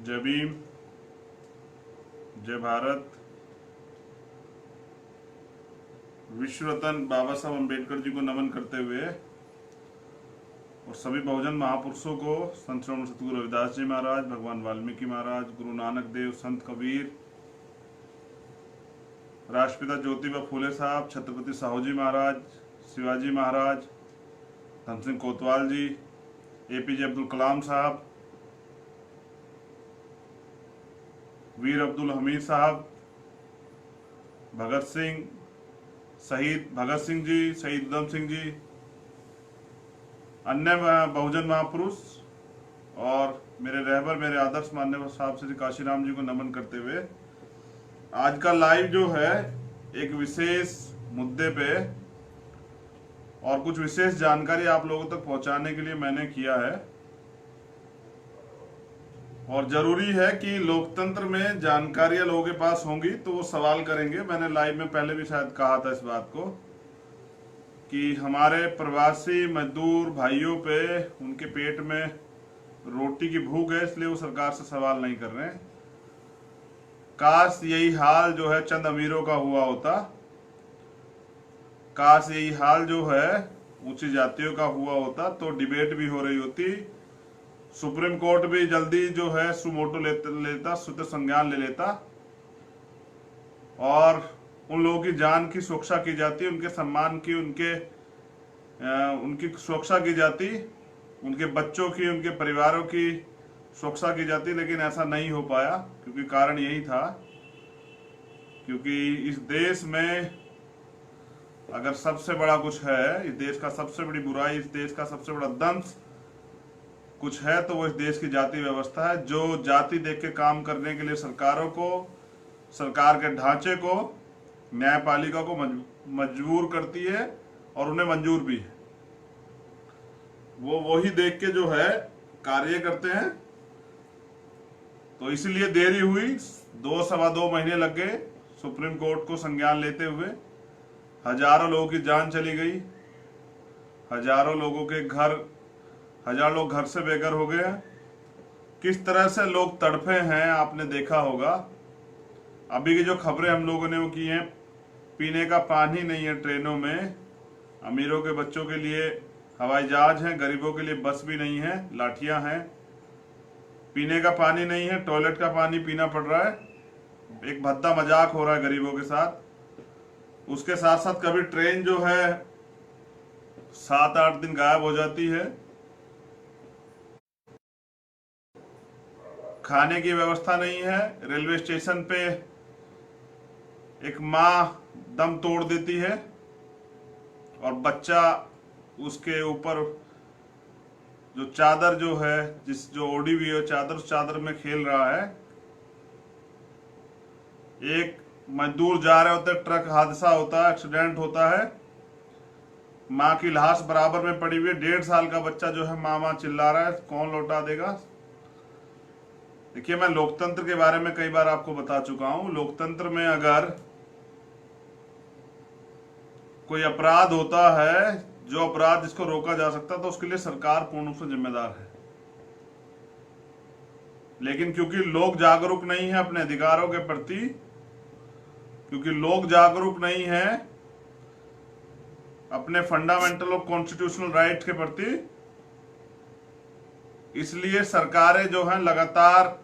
जय भीम, जय भारत। विश्व रत्न बाबा साहब अम्बेडकर जी को नमन करते हुए और सभी बहुजन महापुरुषों को, संत श्री सतगुरु रविदास जी महाराज, भगवान वाल्मीकि महाराज, गुरु नानक देव, संत कबीर, राष्ट्रपिता ज्योतिबा फूले साहब, छत्रपति साहू जी महाराज, शिवाजी महाराज, धन सिंह कोतवाल जी, एपीजे अब्दुल कलाम साहब, वीर अब्दुल हमीद साहब, भगत सिंह, शहीद भगत सिंह जी, शहीद उधम सिंह जी, अन्य बहुजन महापुरुष और मेरे रहबर, मेरे आदर्श मान्यवर साहब श्री काशीराम जी को नमन करते हुए आज का लाइव जो है एक विशेष मुद्दे पे और कुछ विशेष जानकारी आप लोगों तक पहुंचाने के लिए मैंने किया है। और जरूरी है कि लोकतंत्र में जानकारियां लोगों के पास होंगी तो वो सवाल करेंगे। मैंने लाइव में पहले भी शायद कहा था इस बात को कि हमारे प्रवासी मजदूर भाइयों पे उनके पेट में रोटी की भूख है, इसलिए वो सरकार से सवाल नहीं कर रहे हैं। काश यही हाल जो है चंद अमीरों का हुआ होता, काश यही हाल जो है ऊंची जातियों का हुआ होता तो डिबेट भी हो रही होती, सुप्रीम कोर्ट भी जल्दी जो है सुमोटो लेता स्वतः संज्ञान ले लेता और उन लोगों की जान की सुरक्षा की जाती, उनके सम्मान की, उनकी सुरक्षा की जाती, उनके बच्चों की, उनके परिवारों की सुरक्षा की जाती। लेकिन ऐसा नहीं हो पाया क्योंकि कारण यही था क्योंकि इस देश में अगर सबसे बड़ा कुछ है, इस देश का सबसे बड़ी बुराई, इस देश का सबसे बड़ा दंश कुछ है तो वो इस देश की जाति व्यवस्था है, जो जाति देख के काम करने के लिए सरकारों को, सरकार के ढांचे को, न्यायपालिका को मजबूर करती है और उन्हें मंजूर भी है। वो वही देख के जो है कार्य करते हैं। तो इसलिए देरी हुई, 2-2.25 महीने लग गए सुप्रीम कोर्ट को संज्ञान लेते हुए। हजारों लोगों की जान चली गई, हजारों लोगों के घर, हजार लोग घर से बेघर हो गए। किस तरह से लोग तड़पे हैं आपने देखा होगा। अभी की जो खबरें हम लोगों ने वो की हैं, पीने का पानी नहीं है ट्रेनों में, अमीरों के बच्चों के लिए हवाई जहाज हैं, गरीबों के लिए बस भी नहीं है, लाठियां हैं। पीने का पानी नहीं है, टॉयलेट का पानी पीना पड़ रहा है, एक भद्दा मजाक हो रहा है गरीबों के साथ। उसके साथ साथ कभी ट्रेन जो है 7-8 दिन गायब हो जाती है, खाने की व्यवस्था नहीं है। रेलवे स्टेशन पे एक माँ दम तोड़ देती है और बच्चा उसके ऊपर जो चादर जो है, जो ओढ़ी हुई है चादर, उस चादर में खेल रहा है। एक मजदूर जा रहे होते, ट्रक हादसा होता है, एक्सीडेंट होता है, माँ की लाश बराबर में पड़ी हुई है, 1.5 साल का बच्चा जो है माँ माँ चिल्ला रहा है, कौन लौटा देगा। देखिए, मैं लोकतंत्र के बारे में कई बार आपको बता चुका हूं। लोकतंत्र में अगर कोई अपराध होता है, जो अपराध जिसको रोका जा सकता, तो उसके लिए सरकार पूर्ण रूप से जिम्मेदार है। लेकिन क्योंकि लोग जागरूक नहीं है अपने अधिकारों के प्रति, क्योंकि लोग जागरूक नहीं है अपने फंडामेंटल और कॉन्स्टिट्यूशनल राइट के प्रति, इसलिए सरकारें जो हैं लगातार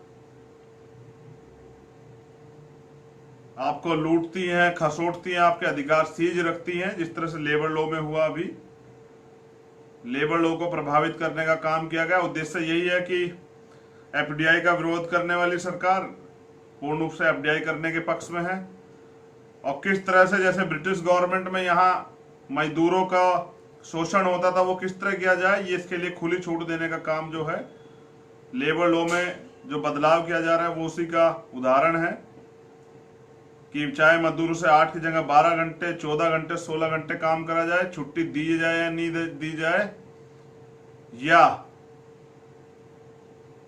आपको लूटती हैं, खसोटती हैं, आपके अधिकार सीज रखती हैं। जिस तरह से लेबर लॉ में हुआ, अभी लेबर लॉ को प्रभावित करने का काम किया गया। उद्देश्य यही है कि एफडीआई का विरोध करने वाली सरकार पूर्ण रूप से एफडीआई करने के पक्ष में है। और किस तरह से जैसे ब्रिटिश गवर्नमेंट में यहाँ मजदूरों का शोषण होता था, वो किस तरह किया जाए, ये इसके लिए खुली छूट देने का काम जो है लेबर लॉ में जो बदलाव किया जा रहा है वो उसी का उदाहरण है कि चाहे मजदूरों से 8 की जगह 12 घंटे, 14 घंटे, 16 घंटे काम करा जाए, छुट्टी दी जाए या नहीं दी जाए, या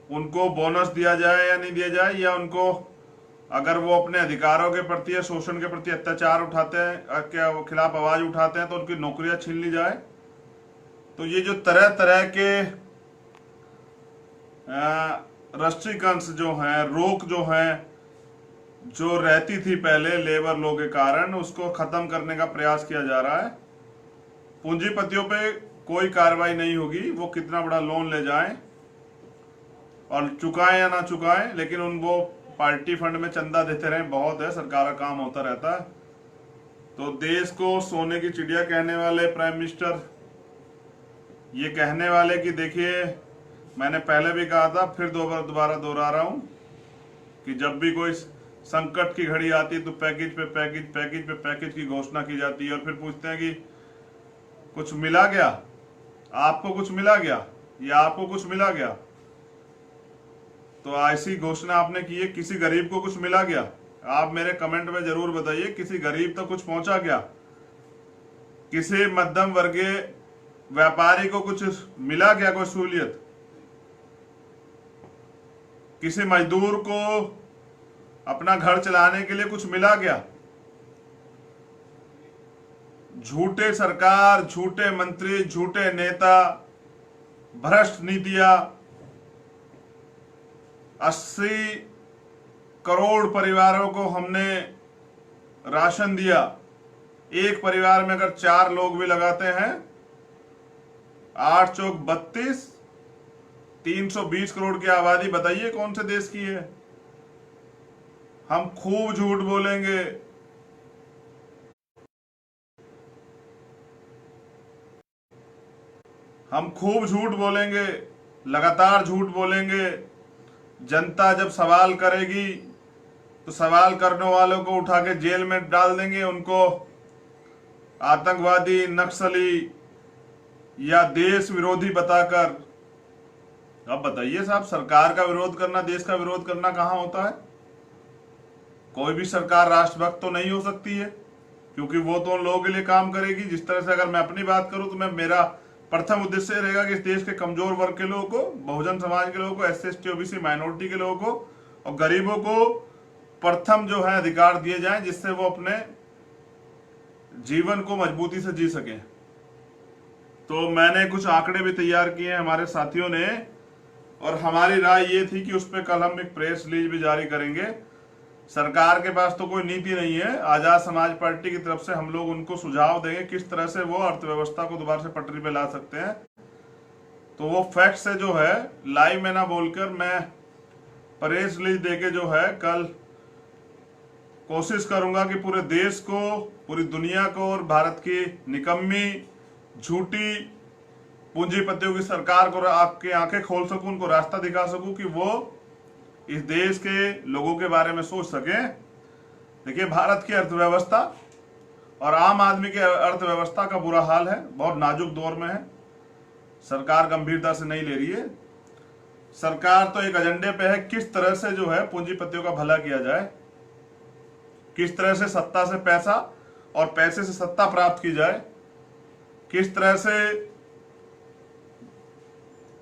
उनको बोनस दिया जाए या नहीं दिया जाए, या उनको अगर वो अपने अधिकारों के प्रति या शोषण के प्रति अत्याचार उठाते हैं, क्या खिलाफ आवाज उठाते हैं, तो उनकी नौकरियां छीन ली जाए। तो ये जो तरह तरह के रेस्ट्रिक्शंस जो हैं, रोक जो हैं, जो रहती थी पहले लेबर लॉ के कारण, उसको खत्म करने का प्रयास किया जा रहा है। पूंजीपतियों पे कोई कार्रवाई नहीं होगी, वो कितना बड़ा लोन ले जाएं और चुकाएं या ना चुकाएं, लेकिन उन वो पार्टी फंड में चंदा देते रहें, बहुत है, सरकार का काम होता रहता है। तो देश को सोने की चिड़िया कहने वाले प्राइम मिनिस्टर ये कहने वाले कि देखिए, मैंने पहले भी कहा था, फिर दोबारा दोहरा रहा हूं कि जब भी कोई संकट की घड़ी आती है तो पैकेज पे पैकेज, पैकेज पे पैकेज की घोषणा की जाती है और फिर पूछते हैं कि कुछ मिला क्या, आपको कुछ मिला गया या आपको कुछ मिला गया। तो ऐसी घोषणा आपने की है, किसी गरीब को कुछ मिला गया? आप मेरे कमेंट में जरूर बताइए, किसी गरीब तक कुछ पहुंचा क्या? किसी मध्यम वर्गीय व्यापारी को कुछ मिला क्या, कोई सहूलियत? किसी मजदूर को अपना घर चलाने के लिए कुछ मिला क्या? झूठे सरकार, झूठे मंत्री, झूठे नेता, भ्रष्ट नीतियां, 80 करोड़ परिवारों को हमने राशन दिया। एक परिवार में अगर 4 लोग भी लगाते हैं, 8 चौक 32, 320 करोड़ की आबादी, बताइए कौन से देश की है? हम खूब झूठ बोलेंगे, हम खूब झूठ बोलेंगे, लगातार झूठ बोलेंगे। जनता जब सवाल करेगी तो सवाल करने वालों को उठा के जेल में डाल देंगे, उनको आतंकवादी, नक्सली या देश विरोधी बताकर। अब बताइए साहब, सरकार का विरोध करना, देश का विरोध करना कहां होता है? कोई भी सरकार राष्ट्रभक्त तो नहीं हो सकती है, क्योंकि वो तो उन लोगों के लिए काम करेगी। जिस तरह से अगर मैं अपनी बात करूं तो मैं, मेरा प्रथम उद्देश्य रहेगा कि इस देश के कमजोर वर्ग के लोगों को, बहुजन समाज के लोगों को, SC ST OBC माइनॉरिटी के लोगों को और गरीबों को प्रथम जो है अधिकार दिए जाएं, जिससे वो अपने जीवन को मजबूती से जी सके। तो मैंने कुछ आंकड़े भी तैयार किए हैं हमारे साथियों ने, और हमारी राय ये थी कि उस पर कल हम एक प्रेस रिलीज भी जारी करेंगे। सरकार के पास तो कोई नीति नहीं है, आजाद समाज पार्टी की तरफ से हम लोग उनको सुझाव देंगे किस तरह से वो अर्थव्यवस्था को दोबारा से पटरी पे ला सकते हैं। तो वो फैक्ट से जो है, लाइव में ना बोलकर मैं प्रेस रिलीज देके जो है कल कोशिश करूंगा कि पूरे देश को, पूरी दुनिया को और भारत की निकम्मी, झूठी पूंजीपतियों की सरकार को आपकी आंखें खोल सकूं, उनको रास्ता दिखा सकूं कि वो इस देश के लोगों के बारे में सोच सके। देखिए, भारत की अर्थव्यवस्था और आम आदमी की अर्थव्यवस्था का बुरा हाल है, बहुत नाजुक दौर में है। सरकार गंभीरता से नहीं ले रही है। सरकार तो एक एजेंडे पे है, किस तरह से जो है पूंजीपतियों का भला किया जाए, किस तरह से सत्ता से पैसा और पैसे से सत्ता प्राप्त की जाए, किस तरह से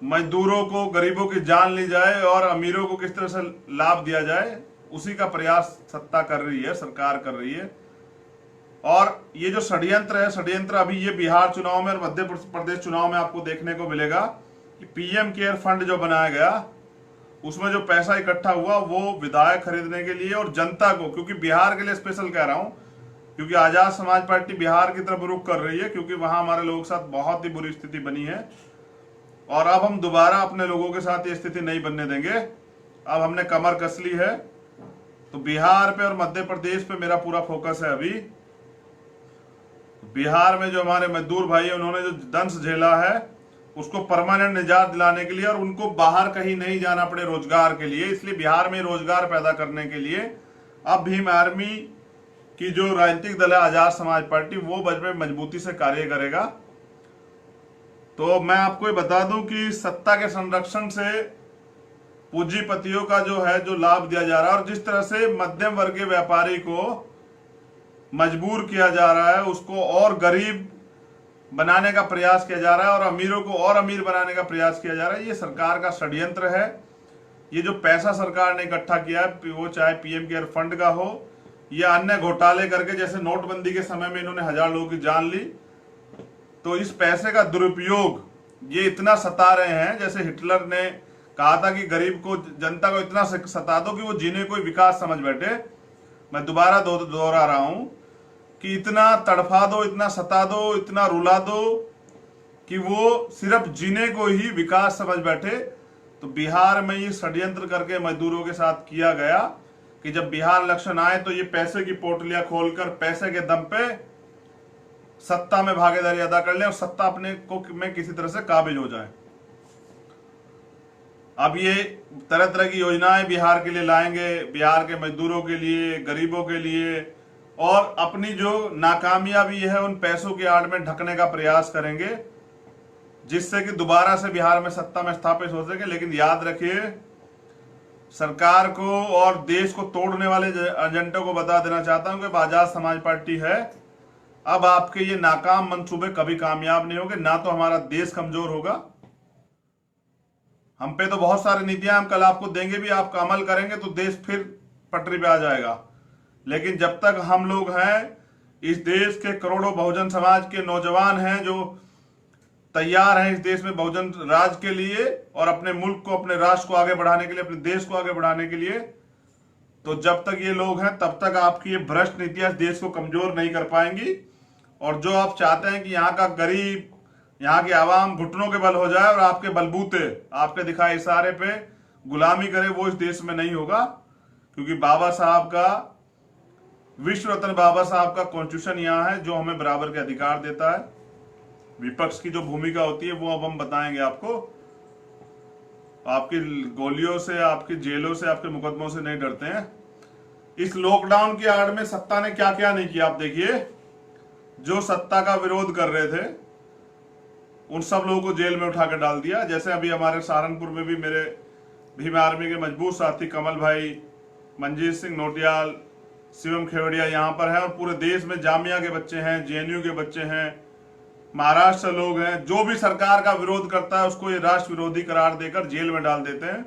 मजदूरों को, गरीबों की जान ली जाए और अमीरों को किस तरह से लाभ दिया जाए, उसी का प्रयास सत्ता कर रही है, सरकार कर रही है। और ये जो षड्यंत्र है, षड्यंत्र अभी ये बिहार चुनाव में और मध्य प्रदेश चुनाव में आपको देखने को मिलेगा कि PM केयर फंड जो बनाया गया, उसमें जो पैसा इकट्ठा हुआ वो विधायक खरीदने के लिए और जनता को, क्योंकि बिहार के लिए स्पेशल कह रहा हूं, क्योंकि आजाद समाज पार्टी बिहार की तरफ रुख कर रही है, क्योंकि वहां हमारे लोगों के साथ बहुत ही बुरी स्थिति बनी है और अब हम दोबारा अपने लोगों के साथ ये स्थिति नहीं बनने देंगे। अब हमने कमर कस ली है। तो बिहार पे और मध्य प्रदेश पे मेरा पूरा फोकस है। अभी बिहार में जो हमारे मजदूर भाई है, उन्होंने जो दंश झेला है, उसको परमानेंट निजात दिलाने के लिए और उनको बाहर कहीं नहीं जाना पड़े रोजगार के लिए, इसलिए बिहार में रोजगार पैदा करने के लिए अब भीम आर्मी की जो राजनीतिक दल है आजाद समाज पार्टी, वो मजबूती से कार्य करेगा। तो मैं आपको ये बता दूं कि सत्ता के संरक्षण से पूंजीपतियों का जो है, जो लाभ दिया जा रहा है और जिस तरह से मध्यम वर्गीय व्यापारी को मजबूर किया जा रहा है, उसको और गरीब बनाने का प्रयास किया जा रहा है और अमीरों को और अमीर बनाने का प्रयास किया जा रहा है, ये सरकार का षड्यंत्र है। ये जो पैसा सरकार ने इकट्ठा किया है, वो चाहे PM केयर फंड का हो या अन्य घोटाले करके, जैसे नोटबंदी के समय में इन्होंने 1000 लोगों की जान ली, तो इस पैसे का दुरुपयोग ये इतना सता रहे हैं, जैसे हिटलर ने कहा था कि गरीब को, जनता को इतना सता दो कि वो जीने कोई विकास समझ बैठे। मैं दोबारा दोहरा रहा हूं कि इतना तड़फा दो, इतना सता दो, इतना रुला दो कि वो सिर्फ जीने को ही विकास समझ बैठे। तो बिहार में ये षड्यंत्र करके मजदूरों के साथ किया गया कि जब बिहार इलेक्शन आए तो ये पैसे की पोटलियां खोलकर पैसे के दम पे सत्ता में भागीदारी अदा कर ले और सत्ता अपने को में किसी तरह से काबिज हो जाए। अब ये तरह तरह की योजनाएं बिहार के लिए लाएंगे, बिहार के मजदूरों के लिए, गरीबों के लिए, और अपनी जो नाकामयाबी है उन पैसों की आड़ में ढकने का प्रयास करेंगे, जिससे कि दोबारा से बिहार में सत्ता में स्थापित हो सके। लेकिन याद रखिए, सरकार को और देश को तोड़ने वाले एजेंटों को बता देना चाहता हूं कि आजाद समाज पार्टी है। अब आपके ये नाकाम मंसूबे कभी कामयाब नहीं होंगे, ना तो हमारा देश कमजोर होगा। हम पे तो बहुत सारी नीतियां हम कल आपको देंगे भी, आप अमल करेंगे तो देश फिर पटरी पे आ जाएगा। लेकिन जब तक हम लोग हैं, इस देश के करोड़ों बहुजन समाज के नौजवान हैं जो तैयार हैं इस देश में बहुजन राज के लिए और अपने मुल्क को, अपने राष्ट्र को आगे बढ़ाने के लिए, अपने देश को आगे बढ़ाने के लिए, तो जब तक ये लोग हैं तब तक आपकी ये भ्रष्ट नीतियां देश को कमजोर नहीं कर पाएंगी। और जो आप चाहते हैं कि यहाँ का गरीब, यहाँ की आवाम घुटनों के बल हो जाए और आपके बलबूते, आपके दिखाए इशारे पे गुलामी करे, वो इस देश में नहीं होगा। क्योंकि बाबा साहब का, विश्व रत्न बाबा साहब का कॉन्स्टिट्यूशन यहाँ है जो हमें बराबर के अधिकार देता है। विपक्ष की जो भूमिका होती है वो अब हम बताएंगे आपको। आपकी गोलियों से, आपकी जेलों से, आपके मुकदमों से नहीं डरते हैं। इस लॉकडाउन की आड़ में सत्ता ने क्या क्या नहीं किया आप देखिए। जो सत्ता का विरोध कर रहे थे उन सब लोगों को जेल में उठा कर डाल दिया। जैसे अभी हमारे सहारनपुर में भी मेरे भीम आर्मी के मजबूत साथी कमल भाई, मंजीत सिंह नोटियाल, शिवम खेवड़िया यहाँ पर है, और पूरे देश में जामिया के बच्चे हैं, जेएनयू के बच्चे हैं, महाराष्ट्र से लोग हैं। जो भी सरकार का विरोध करता है उसको ये राष्ट्र विरोधी करार देकर जेल में डाल देते हैं।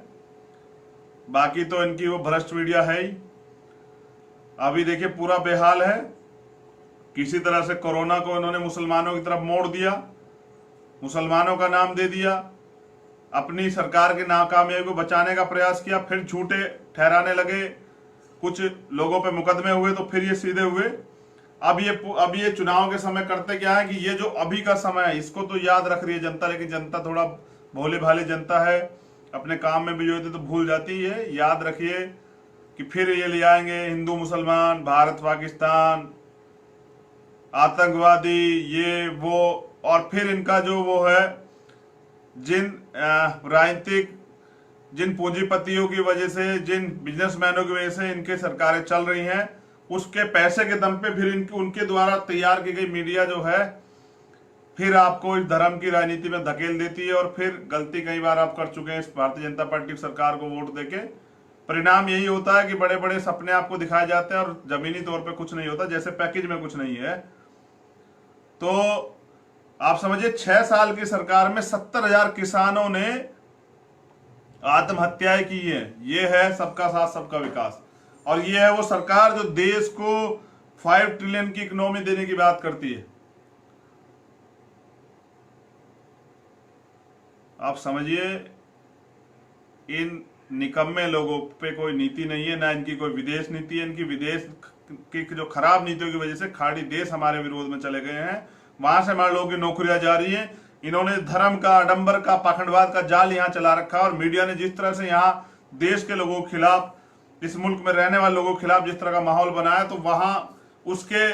बाकी तो इनकी वो भ्रष्ट मीडिया है ही। अभी देखिए पूरा बेहाल है। किसी तरह से कोरोना को इन्होंने मुसलमानों की तरफ मोड़ दिया, मुसलमानों का नाम दे दिया, अपनी सरकार के नाकामयाबी को बचाने का प्रयास किया, फिर झूठे ठहराने लगे। कुछ लोगों पे मुकदमे हुए तो फिर ये सीधे हुए। अब ये चुनाव के समय करते क्या है कि ये जो अभी का समय है इसको तो याद रख रही है जनता, लेकिन जनता थोड़ा भोले भाले जनता है, अपने काम में भी जो है तो भूल जाती है। याद रखिए कि फिर ये ले आएंगे हिंदू मुसलमान, भारत पाकिस्तान, आतंकवादी, ये वो, और फिर इनका जो वो है, जिन राजनीतिक, जिन पूंजीपतियों की वजह से, जिन बिजनेसमैनों की वजह से इनके सरकारें चल रही हैं, उसके पैसे के दम पे फिर उनके द्वारा तैयार की गई मीडिया जो है फिर आपको इस धर्म की राजनीति में धकेल देती है। और फिर गलती कई बार आप कर चुके हैं इस भारतीय जनता पार्टी सरकार को वोट देके। परिणाम यही होता है कि बड़े बड़े सपने आपको दिखाए जाते हैं और जमीनी तौर पे कुछ नहीं होता, जैसे पैकेज में कुछ नहीं है। तो आप समझिए 6 साल की सरकार में 70,000 किसानों ने आत्महत्याएं की है। ये है सबका साथ सबका विकास, और ये है वो सरकार जो देश को 5 ट्रिलियन की इकोनॉमी देने की बात करती है। आप समझिए इन निकम्मे लोगों पे कोई नीति नहीं है, ना इनकी कोई विदेश नीति है। इनकी विदेश की जो खराब नीतियों की वजह से खाड़ी देश हमारे विरोध में चले गए हैं, वहां से हमारे लोगों की नौकरियां जा रही हैं। इन्होंने धर्म का, आडंबर का, पाखंडवाद का जाल यहाँ चला रखा है। और मीडिया ने जिस तरह से यहाँ देश के लोगों के खिलाफ, इस मुल्क में रहने वाले लोगों के खिलाफ जिस तरह का माहौल बनाया, तो वहां उसके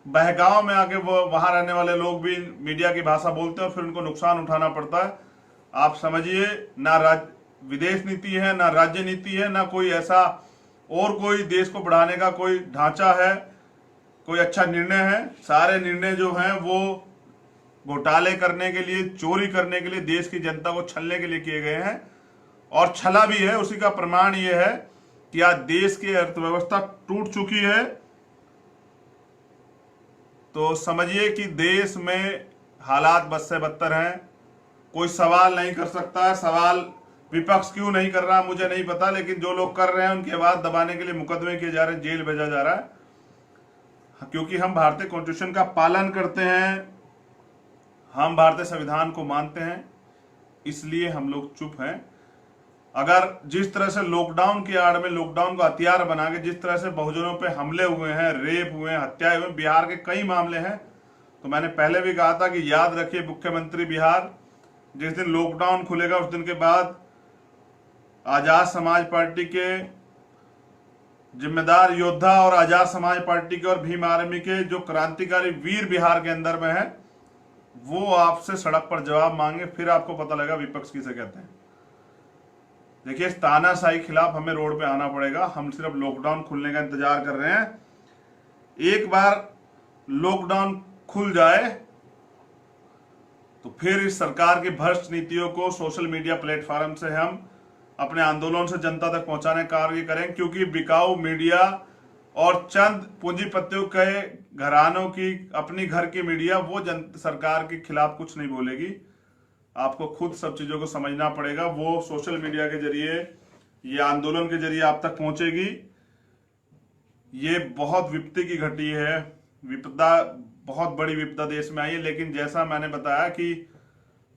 बहकाव में आके वो वहां रहने वाले लोग भी मीडिया की भाषा बोलते हैं और फिर उनको नुकसान उठाना पड़ता है। आप समझिए, ना विदेश नीति है, ना राज्य नीति है, ना कोई ऐसा और कोई देश को बढ़ाने का कोई ढांचा है, कोई अच्छा निर्णय है। सारे निर्णय जो हैं वो घोटाले करने के लिए, चोरी करने के लिए, देश की जनता को छलने के लिए किए गए हैं, और छला भी है। उसी का प्रमाण ये है कि आज देश की अर्थव्यवस्था टूट चुकी है। तो समझिए कि देश में हालात बद से बदतर हैं। कोई सवाल नहीं कर सकता है। सवाल विपक्ष क्यों नहीं कर रहा मुझे नहीं पता, लेकिन जो लोग कर रहे हैं उनकी आवाज दबाने के लिए मुकदमे किए जा रहे हैं, जेल भेजा जा रहा है। क्योंकि हम भारतीय कॉन्स्टिट्यूशन का पालन करते हैं, हम भारतीय संविधान को मानते हैं, इसलिए हम लोग चुप हैं। अगर जिस तरह से लॉकडाउन की आड़ में लॉकडाउन को हथियार बना के जिस तरह से बहुजनों पे हमले हुए हैं, रेप हुए हैं, हत्याएं हुए, बिहार के कई मामले हैं। तो मैंने पहले भी कहा था कि याद रखिए मुख्यमंत्री बिहार, जिस दिन लॉकडाउन खुलेगा उस दिन के बाद आजाद समाज पार्टी के जिम्मेदार योद्धा और आजाद समाज पार्टी के और भीम आर्मी के जो क्रांतिकारी वीर बिहार के अंदर में है, वो आपसे सड़क पर जवाब मांगे, फिर आपको पता लगा विपक्ष किसे कहते हैं। देखिए, इस तानाशाही खिलाफ हमें रोड पे आना पड़ेगा। हम सिर्फ लॉकडाउन खुलने का इंतजार कर रहे हैं। एक बार लॉकडाउन खुल जाए तो फिर इस सरकार की भ्रष्ट नीतियों को सोशल मीडिया प्लेटफॉर्म से हम अपने आंदोलन से जनता तक पहुंचाने का कार्य करें, क्योंकि बिकाऊ मीडिया और चंद पूंजीपतियों के घरानों की अपनी घर की मीडिया वो सरकार के खिलाफ कुछ नहीं बोलेगी। आपको खुद सब चीजों को समझना पड़ेगा। वो सोशल मीडिया के जरिए, ये आंदोलन के जरिए आप तक पहुंचेगी। ये बहुत विपत्ति की घटी है, विपदा, बहुत बड़ी विपदा देश में आई है। लेकिन जैसा मैंने बताया कि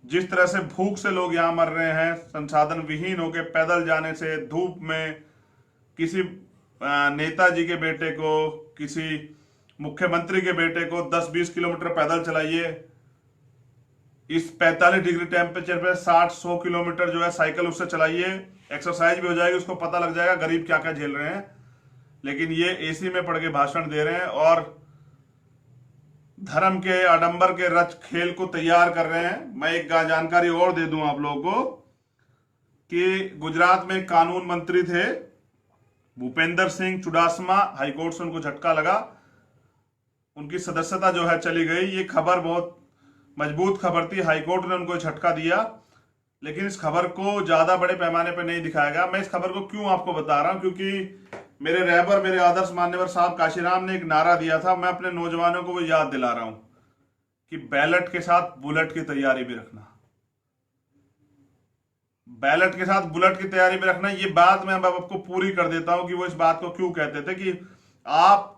जिस तरह से भूख से लोग यहाँ मर रहे हैं, संसाधन विहीन होकर पैदल जाने से, धूप में, किसी नेताजी के बेटे को, किसी मुख्यमंत्री के बेटे को 10-20 किलोमीटर पैदल चलाइए। इस 45 डिग्री टेम्परेचर पे 60-100 किलोमीटर जो है साइकिल उससे चलाइए, एक्सरसाइज भी हो जाएगी, उसको पता लग जाएगा गरीब क्या क्या झेल रहे हैं। लेकिन ये एसी में पड़ के भाषण दे रहे हैं और धर्म के आडंबर के रच खेल को तैयार कर रहे हैं। मैं एक जानकारी और दे दूं आप लोगों को कि गुजरात में कानून मंत्री थे भूपेंद्र सिंह चुडासमा, हाईकोर्ट से उनको झटका लगा, उनकी सदस्यता जो है चली गई। ये खबर बहुत मजबूत खबर थी, हाईकोर्ट ने उनको झटका दिया। लेकिन इस खबर को ज्यादा बड़े पैमाने पर नहीं दिखाया गया। मैं इस खबर को क्यों आपको बता रहा हूं, क्योंकि मेरे रहबर, मेरे आदर्श मान्यवर साहब काशीराम ने एक नारा दिया था, मैं अपने नौजवानों को वो याद दिला रहा हूं कि बैलेट के साथ बुलेट की तैयारी भी रखना। बैलेट के साथ बुलेट की तैयारी भी रखना। ये बात मैं अब आपको पूरी कर देता हूं कि वो इस बात को क्यों कहते थे कि आप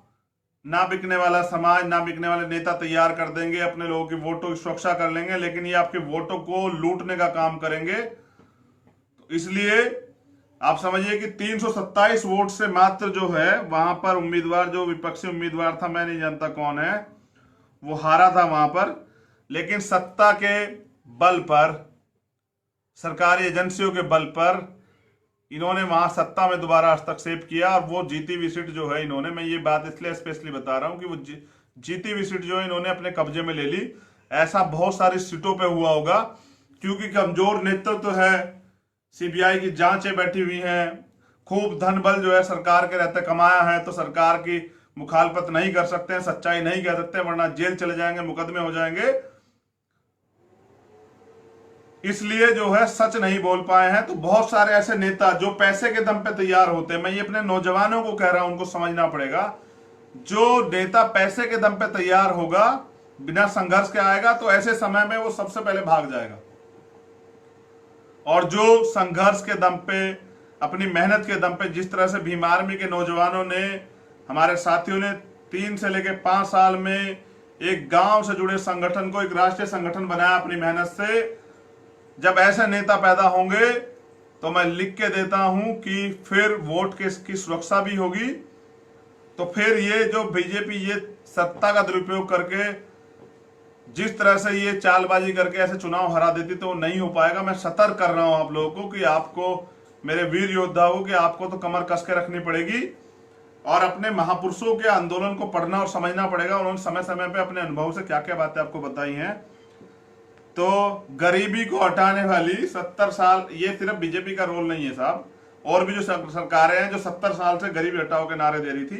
ना बिकने वाला समाज, ना बिकने वाले नेता तैयार कर देंगे, अपने लोगों की वोटों की सुरक्षा कर लेंगे, लेकिन ये आपके वोटों को लूटने का काम करेंगे। तो इसलिए आप समझिए कि 327 वोट से मात्र जो है वहां पर उम्मीदवार, जो विपक्षी उम्मीदवार था, मैं नहीं जानता कौन है, वो हारा था वहां पर। लेकिन सत्ता के बल पर, सरकारी एजेंसियों के बल पर इन्होंने वहां सत्ता में दोबारा हस्तक्षेप किया और वो जीती हुई सीट जो है इन्होंने, मैं ये बात इसलिए स्पेशली बता रहा हूं कि वो जीती हुई सीट जो है इन्होंने अपने कब्जे में ले ली। ऐसा बहुत सारी सीटों पे हुआ होगा, क्योंकि कमजोर नेतृत्व है, सीबीआई की जांचें बैठी हुई हैं, खूब धन बल जो है सरकार के रहते कमाया है, तो सरकार की मुखालफत नहीं कर सकते हैं, सच्चाई नहीं कह सकते, वरना जेल चले जाएंगे, मुकदमे हो जाएंगे। इसलिए जो है सच नहीं बोल पाए हैं। तो बहुत सारे ऐसे नेता जो पैसे के दम पे तैयार होते हैं, मैं ये अपने नौजवानों को कह रहा हूं, उनको समझना पड़ेगा। जो नेता पैसे के दम पे तैयार होगा, बिना संघर्ष के आएगा, तो ऐसे समय में वो सबसे पहले भाग जाएगा। और जो संघर्ष के दम पे, अपनी मेहनत के दम पे, जिस तरह से भीम आर्मी के नौजवानों ने, हमारे साथियों ने 3 से लेकर 5 साल में एक गांव से जुड़े संगठन को एक राष्ट्रीय संगठन बनाया अपनी मेहनत से, जब ऐसे नेता पैदा होंगे तो मैं लिख के देता हूं कि फिर वोट की सुरक्षा भी होगी। तो फिर ये जो बीजेपी ये सत्ता का दुरुपयोग करके जिस तरह से ये चालबाजी करके ऐसे चुनाव हरा देती, तो वो नहीं हो पाएगा। मैं सतर्क कर रहा हूं आप लोगों को कि आपको, मेरे वीर योद्धाओं, कि आपको तो कमर कस के रखनी पड़ेगी और अपने महापुरुषों के आंदोलन को पढ़ना और समझना पड़ेगा। उन्होंने समय समय पे अपने अनुभव से क्या क्या बातें आपको बताई हैं। तो गरीबी को हटाने वाली 70 साल, ये सिर्फ बीजेपी का रोल नहीं है साहब, और भी जो सरकारें हैं जो 70 साल से गरीबी हटाओ के नारे दे रही थी,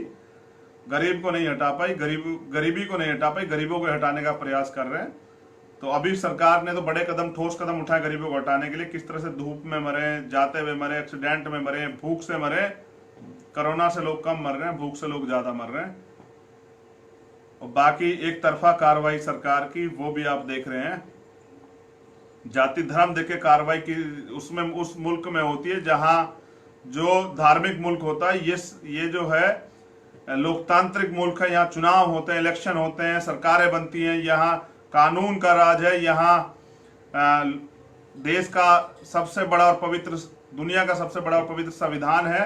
गरीब को नहीं हटा पाई, गरीबी को नहीं हटा पाई, गरीबों को हटाने का प्रयास कर रहे हैं। तो अभी सरकार ने तो बड़े कदम, ठोस कदम उठाए गरीबों को हटाने के लिए। किस तरह से धूप में मरे, जाते हुए मरे, एक्सीडेंट में मरे, भूख से मरे। कोरोना से लोग कम मर रहे हैं, भूख से लोग ज्यादा मर रहे हैं। और बाकी एक तरफा कार्रवाई सरकार की, वो भी आप देख रहे हैं। जाति धर्म देखे कार्रवाई की उसमें, उस मुल्क में होती है जहां जो धार्मिक मुल्क होता है, ये जो है लोकतांत्रिक मुल्क है। यहाँ चुनाव होते हैं, इलेक्शन होते हैं, सरकारें बनती हैं, यहाँ कानून का राज है, यहाँ देश का सबसे बड़ा और पवित्र दुनिया का सबसे बड़ा और पवित्र संविधान है।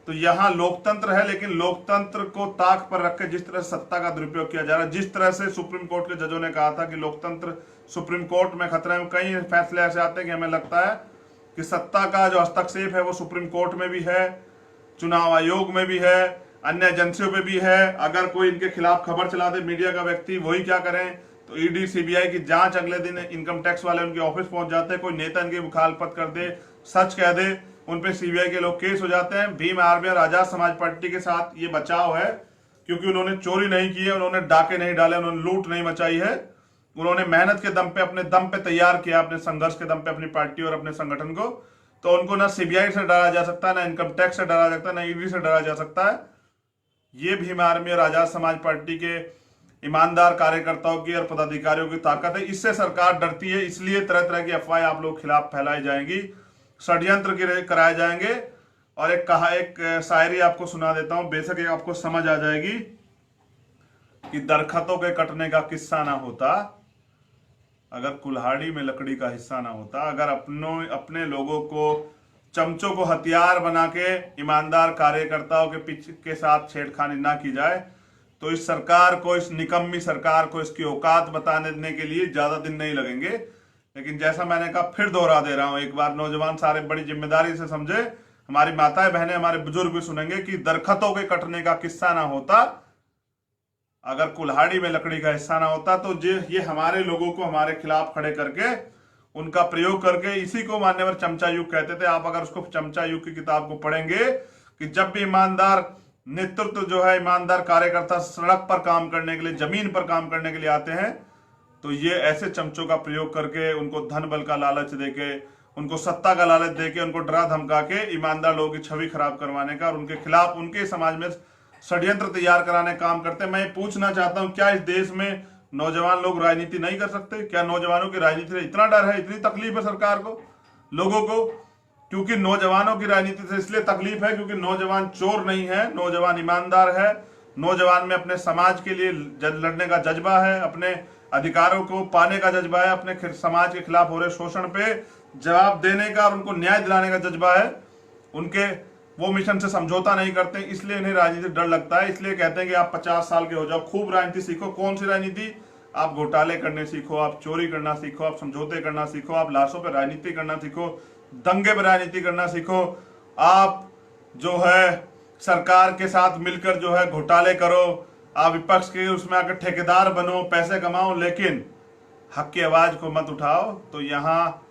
तो यहाँ लोकतंत्र है, लेकिन लोकतंत्र को ताक पर रख के जिस तरह से सत्ता का दुरुपयोग किया जा रहा है, जिस तरह से सुप्रीम कोर्ट के जजों ने कहा था कि लोकतंत्र सुप्रीम कोर्ट में खतरे में, कई फैसले ऐसे आते हैं कि हमें लगता है कि सत्ता का जो हस्तक्षेप है वो सुप्रीम कोर्ट में भी है, चुनाव आयोग में भी है, अन्य एजेंसियों में भी है। अगर कोई इनके खिलाफ खबर चला दे मीडिया का व्यक्ति, वही क्या करें, तो ईडी सीबीआई की जांच अगले दिन इनकम टैक्स वाले उनके ऑफिस पहुंच जाते हैं। कोई नेता इनकी मुखालफत कर दे, सच कह दे, उन पे सीबीआई के लोग केस हो जाते हैं। भीम आर्मी और आजाद समाज पार्टी के साथ ये बचाव है, क्योंकि उन्होंने चोरी नहीं की है, उन्होंने डाके नहीं डाले, उन्होंने लूट नहीं मचाई है। उन्होंने मेहनत के दम पे, अपने दम पे तैयार किया, अपने संघर्ष के दम पे अपनी पार्टी और अपने संगठन को। तो उनको ना सीबीआई से डरा जा सकता है, ना इनकम टैक्स से डरा जा सकता है, ना ईडी से डरा जा सकता है। ये भीम आर्मी और आजाद समाज पार्टी के ईमानदार कार्यकर्ताओं की और पदाधिकारियों की ताकत है। इससे सरकार डरती है, इसलिए तरह तरह की अफवाहें आप लोग खिलाफ फैलाई जाएंगी, षड्यंत्र कराए जाएंगे। और एक शायरी आपको सुना देता हूं, बेशक ये आपको समझ आ जाएगी कि दरख्तों के कटने का किस्सा ना होता अगर कुल्हाड़ी में लकड़ी का हिस्सा ना होता, अगर अपने लोगों को, चमचों को हथियार बना के ईमानदार कार्यकर्ताओं के साथ छेड़खानी ना की जाए, तो इस सरकार को, इस निकम्मी सरकार को इसकी औकात बताने देने के लिए ज्यादा दिन नहीं लगेंगे। लेकिन जैसा मैंने कहा, फिर दोहरा दे रहा हूं एक बार, नौजवान सारे बड़ी जिम्मेदारी से समझे, हमारी माताएं बहनें, हमारे बुजुर्ग भी सुनेंगे कि दरख्तों के कटने का किस्सा ना होता अगर कुल्हाड़ी में लकड़ी का हिस्सा ना होता। तो ये हमारे लोगों को हमारे खिलाफ खड़े करके, उनका प्रयोग करके, इसी को मान्यवर चमचा युग कहते थे। आप अगर उसको चमचा युग की किताब को पढ़ेंगे कि जब भी ईमानदार नेतृत्व जो है, ईमानदार कार्यकर्ता सड़क पर काम करने के लिए, जमीन पर काम करने के लिए आते हैं, तो ये ऐसे चमचों का प्रयोग करके, उनको धन बल का लालच देके, उनको सत्ता का लालच देके, उनको डरा धमका के ईमानदार लोगों की छवि खराब करवाने का और उनके खिलाफ, उनके समाज में षड्यंत्र तैयार कराने का काम करते हैं। मैं पूछना चाहता हूं, क्या इस देश में नौजवान लोग राजनीति नहीं कर सकते? क्या नौजवानों की राजनीति से इतना डर है, इतनी तकलीफ है सरकार को, लोगों को? क्योंकि नौजवानों की राजनीति से इसलिए तकलीफ है क्योंकि नौजवान चोर नहीं है, नौजवान ईमानदार है, नौजवान में अपने समाज के लिए लड़ने का जज्बा है, अपने अधिकारों को पाने का जज्बा है, अपने समाज के खिलाफ हो रहे शोषण पे जवाब देने का और उनको न्याय दिलाने का जज्बा है। उनके वो मिशन से समझौता नहीं करते, इसलिए इन्हें राजनीति डर लगता है। इसलिए कहते हैं कि आप 50 साल के हो जाओ, खूब राजनीति सीखो। कौन सी राजनीति? आप घोटाले करने सीखो, आप चोरी करना सीखो, आप समझौते करना सीखो, आप लाशों पर राजनीति करना सीखो, दंगे पर राजनीति करना सीखो, आप जो है सरकार के साथ मिलकर जो है घोटाले करो, आप विपक्ष के उसमें आकर ठेकेदार बनो, पैसे कमाओ, लेकिन हक की आवाज को मत उठाओ। तो यहाँ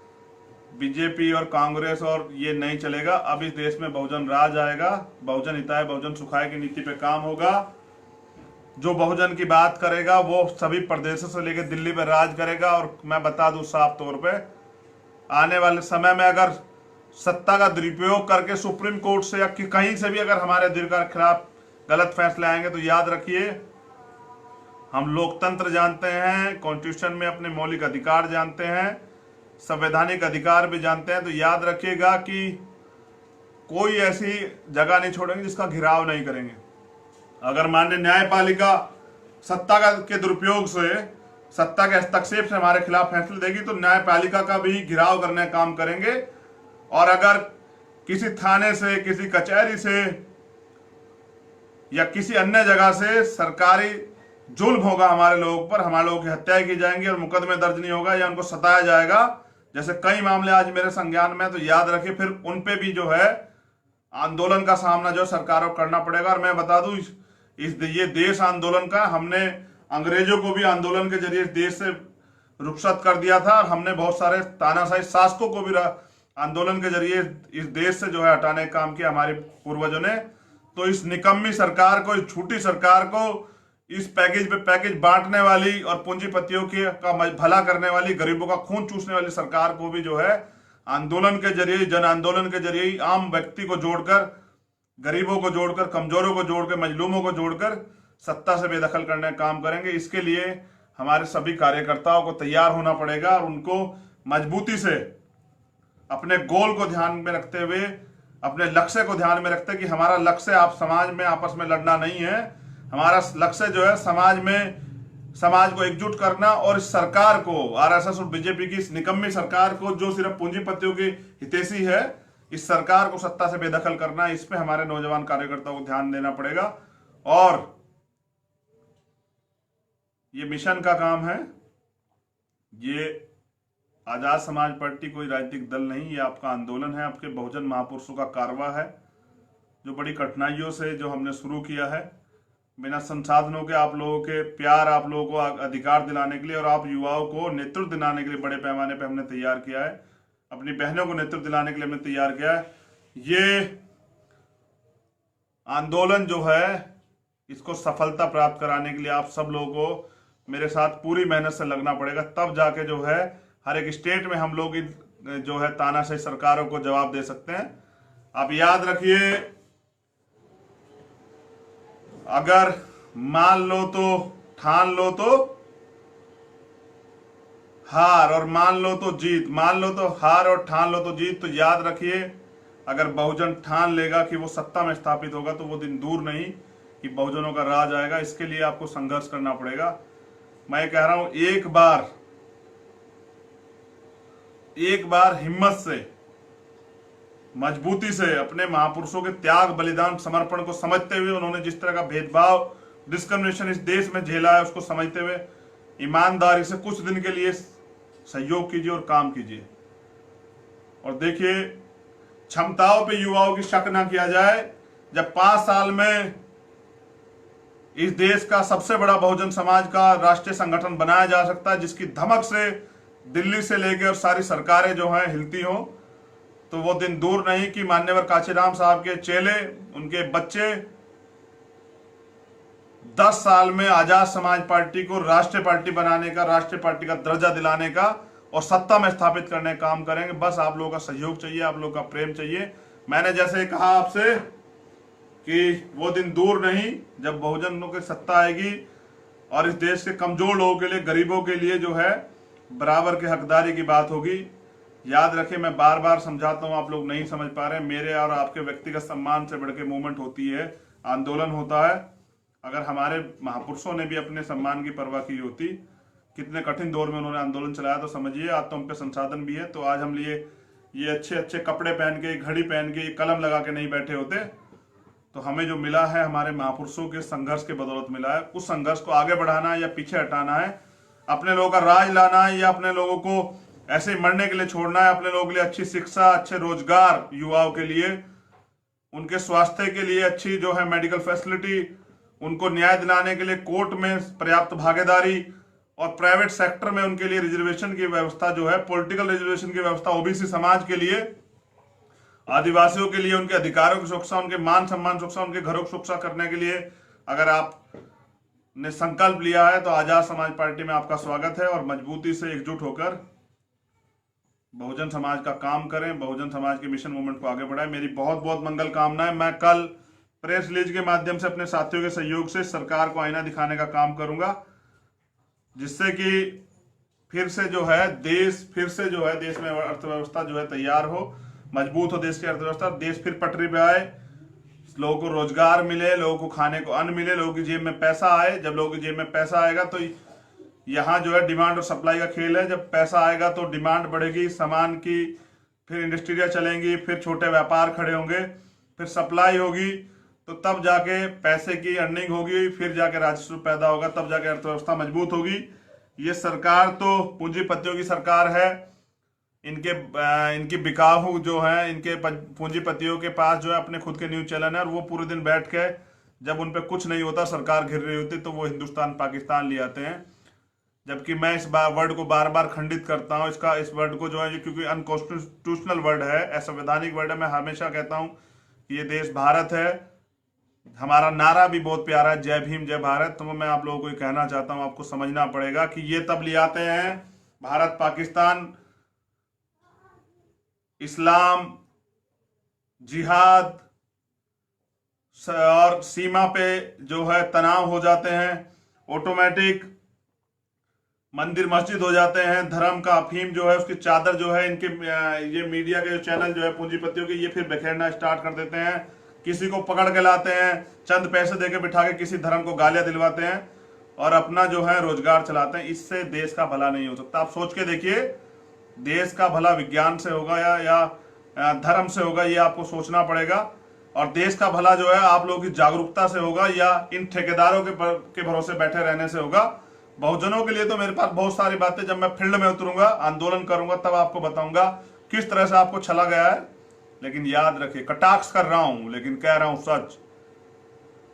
बीजेपी और कांग्रेस और ये नहीं चलेगा। अब इस देश में बहुजन राज आएगा, बहुजन हिताय बहुजन सुखाय की नीति पे काम होगा। जो बहुजन की बात करेगा वो सभी प्रदेशों से लेकर दिल्ली पे राज करेगा। और मैं बता दूं साफ तौर पे, आने वाले समय में अगर सत्ता का दुरुपयोग करके सुप्रीम कोर्ट से या कहीं से भी अगर हमारे दिल के खिलाफ गलत फैसले आएंगे, तो याद रखिए, हम लोकतंत्र जानते हैं, कॉन्स्टिट्यूशन में अपने मौलिक अधिकार जानते हैं, संवैधानिक अधिकार भी जानते हैं। तो याद रखिएगा कि कोई ऐसी जगह नहीं छोड़ेंगे जिसका घिराव नहीं करेंगे। अगर माननीय न्यायपालिका सत्ता के दुरुपयोग से, सत्ता के हस्तक्षेप से हमारे खिलाफ फैसले देगी, तो न्यायपालिका का भी घिराव करने का काम करेंगे। और अगर किसी थाने से, किसी कचहरी से या किसी अन्य जगह से सरकारी जुल्म होगा हमारे लोगों पर, हमारे लोगों की हत्याएं की जाएंगी और मुकदमे दर्ज नहीं होगा या उनको सताया जाएगा, जैसे कई मामले आज मेरे संज्ञान में, तो याद रखिए फिर उन पे भी जो है आंदोलन का सामना जो सरकारों को करना पड़ेगा। और मैं बता दूं, ये देश आंदोलन का, हमने अंग्रेजों को भी आंदोलन के जरिए इस देश से रुखसत कर दिया था और हमने बहुत सारे तानाशाही शासकों को भी आंदोलन के जरिए इस देश से जो है हटाने का काम किया हमारे पूर्वजों ने। तो इस निकम्मी सरकार को, इस झूठी सरकार को, इस पैकेज पे पैकेज बांटने वाली और पूंजीपतियों का भला करने वाली, गरीबों का खून चूसने वाली सरकार को भी जो है आंदोलन के जरिए, जन आंदोलन के जरिए आम व्यक्ति को जोड़कर, गरीबों को जोड़कर, कमजोरों को जोड़कर, मजलूमों को जोड़कर सत्ता से बेदखल करने का काम करेंगे। इसके लिए हमारे सभी कार्यकर्ताओं को तैयार होना पड़ेगा और उनको मजबूती से अपने गोल को ध्यान में रखते हुए, अपने लक्ष्य को ध्यान में रखते कि हमारा लक्ष्य आप समाज में आपस में लड़ना नहीं है, हमारा लक्ष्य जो है समाज को एकजुट करना और इस सरकार को, आरएसएस और बीजेपी की इस निकम्मी सरकार को, जो सिर्फ पूंजीपतियों की हितैषी है, इस सरकार को सत्ता से बेदखल करना है। इस पे हमारे नौजवान कार्यकर्ताओं को ध्यान देना पड़ेगा। और ये मिशन का काम है। ये आजाद समाज पार्टी कोई राजनीतिक दल नहीं, ये आपका आंदोलन है, आपके बहुजन महापुरुषों का कारवा है, जो बड़ी कठिनाइयों से जो हमने शुरू किया है, बिना संसाधनों के, आप लोगों के प्यार, आप लोगों को अधिकार दिलाने के लिए और आप युवाओं को नेतृत्व दिलाने के लिए बड़े पैमाने पर हमने तैयार किया है। अपनी बहनों को नेतृत्व दिलाने के लिए हमने तैयार किया है। ये आंदोलन जो है, इसको सफलता प्राप्त कराने के लिए आप सब लोगों को मेरे साथ पूरी मेहनत से लगना पड़ेगा। तब जाके जो है हर एक स्टेट में हम लोग जो है तानाशाही सरकारों को जवाब दे सकते हैं। आप याद रखिए, अगर मान लो तो ठान लो तो हार, और मान लो तो जीत, मान लो तो हार और ठान लो तो जीत। तो याद रखिए, अगर बहुजन ठान लेगा कि वो सत्ता में स्थापित होगा तो वो दिन दूर नहीं कि बहुजनों का राज आएगा। इसके लिए आपको संघर्ष करना पड़ेगा। मैं कह रहा हूं, एक बार हिम्मत से, मजबूती से, अपने महापुरुषों के त्याग, बलिदान, समर्पण को समझते हुए, उन्होंने जिस तरह का भेदभाव, डिस्क्रिमिनेशन इस देश में झेला है, उसको समझते हुए ईमानदारी से कुछ दिन के लिए सहयोग कीजिए और काम कीजिए। और देखिए, क्षमताओं पे युवाओं की शक ना किया जाए। जब 5 साल में इस देश का सबसे बड़ा बहुजन समाज का राष्ट्रीय संगठन बनाया जा सकता है, जिसकी धमक से दिल्ली से लेकर और सारी सरकारें जो हैं हिलती हो, तो वो दिन दूर नहीं कि मान्यवर कांशीराम साहब के चेले, उनके बच्चे 10 साल में आजाद समाज पार्टी को राष्ट्रीय पार्टी बनाने का, राष्ट्रीय पार्टी का दर्जा दिलाने का और सत्ता में स्थापित करने का काम करेंगे। बस आप लोगों का सहयोग चाहिए, आप लोगों का प्रेम चाहिए। मैंने जैसे कहा आपसे कि वो दिन दूर नहीं जब बहुजनों की सत्ता आएगी और इस देश के कमजोर लोगों के लिए, गरीबों के लिए जो है बराबर की हकदारी की बात होगी। याद रखें, मैं बार बार समझाता हूं, आप लोग नहीं समझ पा रहे हैं। मेरे और आपके व्यक्तिगत सम्मान से बढ़ के मूवमेंट होती है, आंदोलन होता है। अगर हमारे महापुरुषों ने भी अपने सम्मान की परवाह की होती, कितने कठिन दौर में उन्होंने आंदोलन चलाया, तो समझिए आज तो हम पे संसाधन भी है, तो आज हम लिए ये अच्छे अच्छे कपड़े पहन के, घड़ी पहन के, कलम लगा के नहीं बैठे होते। तो हमें जो मिला है हमारे महापुरुषों के संघर्ष के बदौलत मिला है। उस संघर्ष को आगे बढ़ाना है या पीछे हटाना है, अपने लोगों का राज लाना है या अपने लोगों को ऐसे ही मरने के लिए छोड़ना है, अपने लोगों के लिए अच्छी शिक्षा, अच्छे रोजगार, युवाओं के लिए उनके स्वास्थ्य के लिए अच्छी जो है मेडिकल फैसिलिटी, उनको न्याय दिलाने के लिए कोर्ट में पर्याप्त भागीदारी और प्राइवेट सेक्टर में उनके लिए रिजर्वेशन की व्यवस्था जो है, पॉलिटिकल रिजर्वेशन की व्यवस्था, ओबीसी समाज के लिए, आदिवासियों के लिए उनके अधिकारों की सुरक्षा, उनके मान सम्मान सुरक्षा, उनके घरों की सुरक्षा करने के लिए अगर आपने संकल्प लिया है तो आजाद समाज पार्टी में आपका स्वागत है। और मजबूती से एकजुट होकर बहुजन समाज का काम करें, बहुजन समाज के मिशन मूवमेंट को आगे बढ़ाएं। मेरी बहुत बहुत मंगल कामनाएं। मैं कल प्रेस रिलीज के माध्यम से अपने साथियों के सहयोग से सरकार को आईना दिखाने का काम करूंगा, जिससे कि फिर से जो है देश में अर्थव्यवस्था जो है तैयार हो, मजबूत हो देश की अर्थव्यवस्था, देश फिर पटरी पे आए, लोगों को रोजगार मिले, लोगों को खाने को अन्न मिले, लोगों की जेब में पैसा आए। जब लोगों की जेब में पैसा आएगा तो यहाँ जो है डिमांड और सप्लाई का खेल है। जब पैसा आएगा तो डिमांड बढ़ेगी सामान की, फिर इंडस्ट्रियाँ चलेंगी, फिर छोटे व्यापार खड़े होंगे, फिर सप्लाई होगी, तो तब जाके पैसे की अर्निंग होगी, फिर जाके राजस्व पैदा होगा, तब जाके अर्थव्यवस्था मजबूत होगी। ये सरकार तो पूंजीपतियों की सरकार है। इनकी बिकाऊ जो है, इनके पूंजीपतियों के पास जो है अपने खुद के न्यूज चैनल है, और वो पूरे दिन बैठ के जब उन पे कुछ नहीं होता, सरकार घिर रही होती, तो वो हिंदुस्तान पाकिस्तान ले आते हैं। जबकि मैं इस वर्ड को बार बार खंडित करता हूं, इस वर्ड को जो है, क्योंकि अनकॉन्स्टिट्यूशनल वर्ड है, असंवैधानिक वर्ड है। मैं हमेशा कहता हूं कि ये देश भारत है। हमारा नारा भी बहुत प्यारा है, जय भीम जय भारत। तो मैं आप लोगों को कहना चाहता हूं, आपको समझना पड़ेगा कि ये तब ले आते हैं भारत पाकिस्तान, इस्लाम, जिहाद और सीमा पे जो है तनाव हो जाते हैं, ऑटोमेटिक मंदिर मस्जिद हो जाते हैं, धर्म का अफीम जो है उसकी चादर जो है इनके ये मीडिया के जो चैनल जो है पूंजीपतियों के, ये फिर बिखेरना स्टार्ट कर देते हैं। किसी को पकड़ के लाते हैं, चंद पैसे देके बिठा के किसी धर्म को गालियां दिलवाते हैं और अपना जो है रोजगार चलाते हैं। इससे देश का भला नहीं हो सकता। आप सोच के देखिए, देश का भला विज्ञान से होगा या धर्म से होगा, ये आपको सोचना पड़ेगा। और देश का भला जो है आप लोगों की जागरूकता से होगा या इन ठेकेदारों के भरोसे बैठे रहने से होगा। बहुजनों के लिए तो मेरे पास बहुत सारी बातें, जब मैं फील्ड में उतरूंगा, आंदोलन करूंगा, तब आपको बताऊंगा किस तरह से आपको छला गया है। लेकिन याद रखिए, कटाक्ष कर रहा हूं लेकिन कह रहा हूं सच,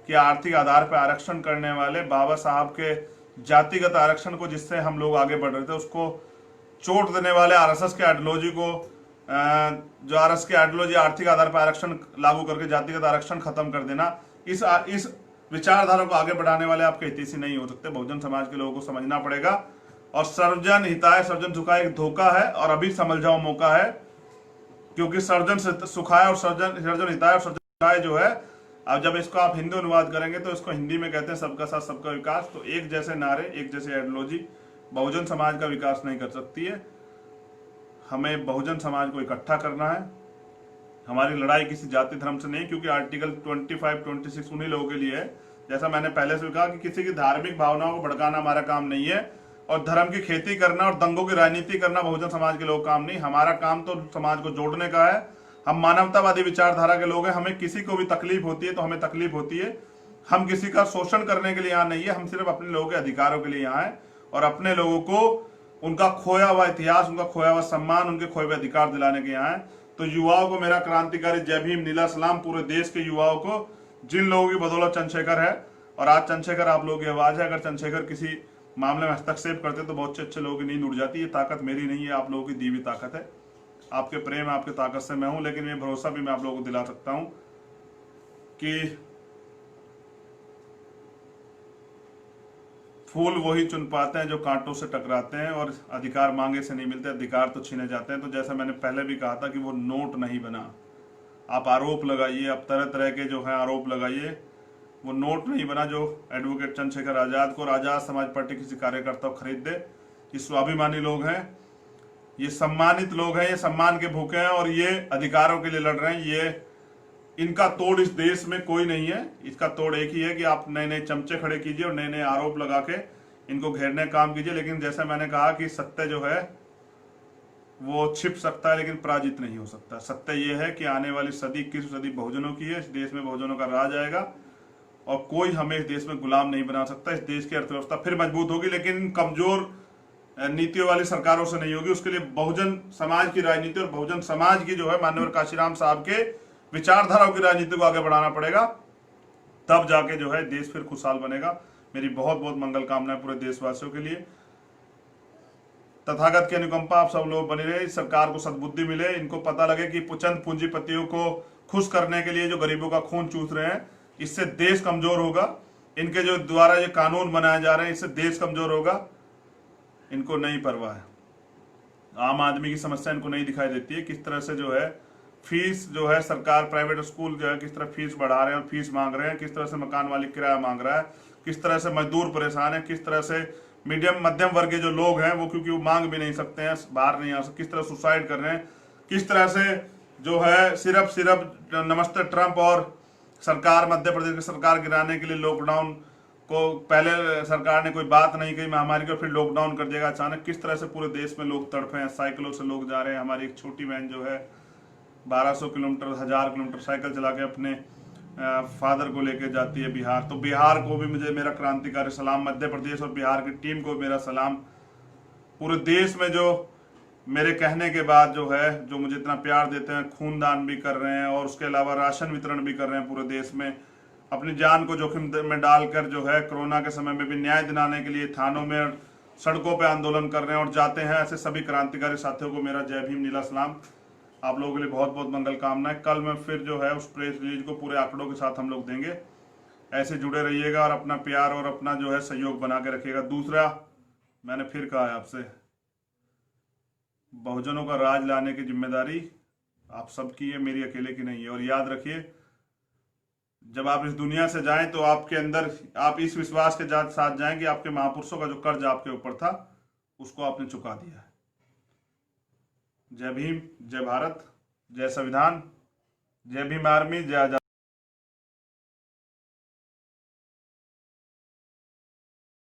कि आर्थिक आधार पर आरक्षण करने वाले बाबा साहब के जातिगत आरक्षण को, जिससे हम लोग आगे बढ़ रहे थे, उसको चोट देने वाले आरएसएस के आइडियोलॉजी को, जो आरएस की आइडियोलॉजी आर्थिक आधार पर आरक्षण लागू करके जातिगत आरक्षण खत्म कर देना, इस विचारधारा को आगे बढ़ाने वाले आपके हितैषी नहीं हो सकते। बहुजन समाज के लोगों को समझना पड़ेगा। और सर्वजन हिताय सर्वजन सुखाय एक धोखा है, और अभी समझ जाओ मौका है, क्योंकि सर्वजन सुखाय और सर्वजन हिताय और सर्वजन सुखाय जो है, अब जब इसको आप हिंदी अनुवाद करेंगे तो इसको हिंदी में कहते हैं सबका साथ सबका विकास। तो एक जैसे नारे, एक जैसे आइडियोलॉजी बहुजन समाज का विकास नहीं कर सकती है। हमें बहुजन समाज को इकट्ठा करना है। हमारी लड़ाई किसी जाति धर्म से नहीं, क्योंकि आर्टिकल 25, 26 उन्हीं लोगों के लिए है। जैसा मैंने पहले से कहा कि किसी की धार्मिक भावनाओं को भड़काना हमारा काम नहीं है, और धर्म की खेती करना और दंगों की राजनीति करना बहुजन समाज के लोग काम नहीं। हमारा काम तो समाज को जोड़ने का है। हम मानवतावादी विचारधारा के लोग हैं। हमें किसी को भी तकलीफ होती है तो हमें तकलीफ होती है। हम किसी का शोषण करने के लिए यहाँ नहीं है। हम सिर्फ अपने लोगों के अधिकारों के लिए यहाँ है, और अपने लोगों को उनका खोया हुआ इतिहास, उनका खोया हुआ सम्मान, उनके खोए हुए अधिकार दिलाने के यहाँ है। तो युवाओं को मेरा क्रांतिकारी जय भीम, नीला सलाम। पूरे देश के युवाओं को, जिन लोगों की बदौलत चंद्रशेखर है, और आज चंद्रशेखर आप लोगों की आवाज है। अगर चंद्रशेखर किसी मामले में हस्तक्षेप करते तो बहुत अच्छे लोगों की नींद उड़ जाती। ये ताकत मेरी नहीं है, आप लोगों की दी हुई ताकत है। आपके प्रेम, आपके ताकत से मैं हूं। लेकिन ये भरोसा भी मैं आप लोगों को दिला सकता हूं कि फूल वही चुन पाते हैं जो कांटों से टकराते हैं, और अधिकार मांगे से नहीं मिलते, अधिकार तो छीने जाते हैं। तो जैसा मैंने पहले भी कहा था कि वो नोट नहीं बना। आप आरोप लगाइए, आप तरह तरह के जो है आरोप लगाइए, वो नोट नहीं बना जो एडवोकेट चंद्रशेखर आजाद को और आजाद समाज पार्टी किसी कार्यकर्ता को खरीद दे। ये स्वाभिमानी लोग हैं, ये सम्मानित लोग हैं, ये सम्मान के भूखे हैं, और ये अधिकारों के लिए लड़ रहे हैं। ये इनका तोड़ इस देश में कोई नहीं है। इसका तोड़ एक ही है कि आप नए नए चमचे खड़े कीजिए और नए नए आरोप लगा के इनको घेरने का काम कीजिए। लेकिन जैसा मैंने कहा कि सत्य जो है वो छिप सकता है, लेकिन पराजित नहीं हो सकता। सत्य ये है कि आने वाली सदी 21वीं सदी बहुजनों की है। इस देश में बहुजनों का राज आएगा, और कोई हमें इस देश में गुलाम नहीं बना सकता। इस देश की अर्थव्यवस्था फिर मजबूत होगी, लेकिन कमजोर नीतियों वाली सरकारों से नहीं होगी। उसके लिए बहुजन समाज की राजनीति और बहुजन समाज की जो है माननीय काशीराम साहब के विचारधाराओं की राजनीति को आगे बढ़ाना पड़ेगा। तब जाके जो है देश फिर खुशहाल बनेगा। मेरी बहुत बहुत मंगल कामनाएं पूरे देशवासियों के लिए। तथागत की अनुकंपा आप सब लोग बनी रहे, सरकार को सद्बुद्धि मिले, इनको पता लगे कि चंद पूंजीपतियों को खुश करने के लिए जो गरीबों का खून चूस रहे हैं, इससे देश कमजोर होगा। इनके जो द्वारा ये कानून बनाए जा रहे हैं, इससे देश कमजोर होगा। इनको नहीं परवाह है। आम आदमी की समस्या इनको नहीं दिखाई देती है। किस तरह से जो है फीस जो है सरकार, प्राइवेट स्कूल जो है किस तरह फीस बढ़ा रहे हैं और फीस मांग रहे हैं, किस तरह से मकान मालिक किराया मांग रहा है, किस तरह से मजदूर परेशान है, किस तरह से मीडियम मध्यम वर्ग के जो लोग हैं वो क्योंकि वो मांग भी नहीं सकते हैं, बाहर नहीं आ सकते, किस तरह सुसाइड कर रहे हैं, किस तरह से जो है सिर्फ नमस्ते ट्रंप और सरकार, मध्य प्रदेश की सरकार गिराने के लिए लॉकडाउन को पहले सरकार ने कोई बात नहीं कही महामारी को, फिर लॉकडाउन कर दिया अचानक। किस तरह से पूरे देश में लोग तड़पे हैं, साइकिलों से लोग जा रहे हैं। हमारी एक छोटी बहन जो है 1200 किलोमीटर 1000 किलोमीटर साइकिल चला के अपने फादर को लेके जाती है बिहार। तो बिहार को भी मुझे मेरा क्रांतिकारी सलाम, मध्य प्रदेश और बिहार की टीम को मेरा सलाम। पूरे देश में जो मेरे कहने के बाद जो है, जो मुझे इतना प्यार देते हैं, खूनदान भी कर रहे हैं और उसके अलावा राशन वितरण भी कर रहे हैं पूरे देश में, अपनी जान को जोखिम में डालकर जो है कोरोना के समय में भी न्याय दिलाने के लिए थानों में सड़कों पे आंदोलन कर रहे हैं और जाते हैं। ऐसे सभी क्रांतिकारी साथियों को मेरा जय भीम, नीला सलाम। आप लोगों के लिए बहुत बहुत मंगल कामनाएं। कल मैं फिर जो है उस प्रेस रिलीज को पूरे आंकड़ों के साथ हम लोग देंगे। ऐसे जुड़े रहिएगा और अपना प्यार और अपना जो है सहयोग बना के रखिएगा। दूसरा, मैंने फिर कहा है आपसे, बहुजनों का राज लाने की जिम्मेदारी आप सबकी है, मेरी अकेले की नहीं है। और याद रखिए, जब आप इस दुनिया से जाएं तो आपके अंदर आप इस विश्वास के साथ जाएं कि आपके महापुरुषों का जो कर्ज आपके ऊपर था उसको आपने चुका दिया है। जय भीम, जय भारत, जय संविधान, जय भीम आर्मी, जय आजाद।